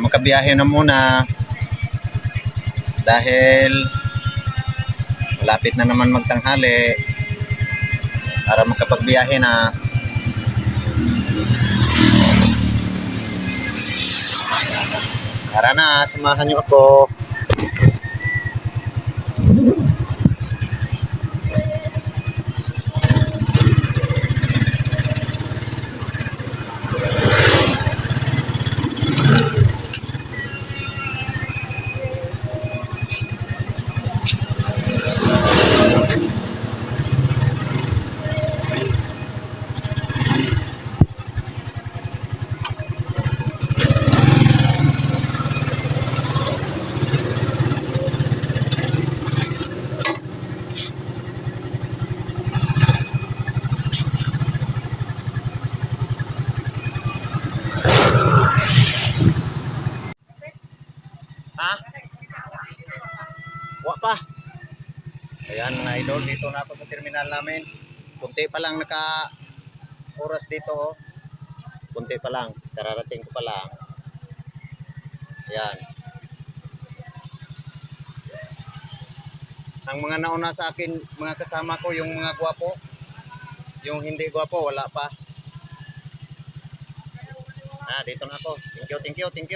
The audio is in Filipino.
Magkabiyahe na muna dahil malapit na naman magtanghali para makapagbiyahe na. Tara na, samahan niyo ako. Ha? Wa pa. Ayan mga idol, dito na ako sa terminal namin. Kunti pa lang naka oras dito, oh. Kunti pa lang, kararating ko pa lang. Ayan. Ang mga nauna sa akin, mga kasama ko, yung mga gwapo. Yung hindi gwapo, wala pa. Dito na ako. Thank you, thank you, thank you.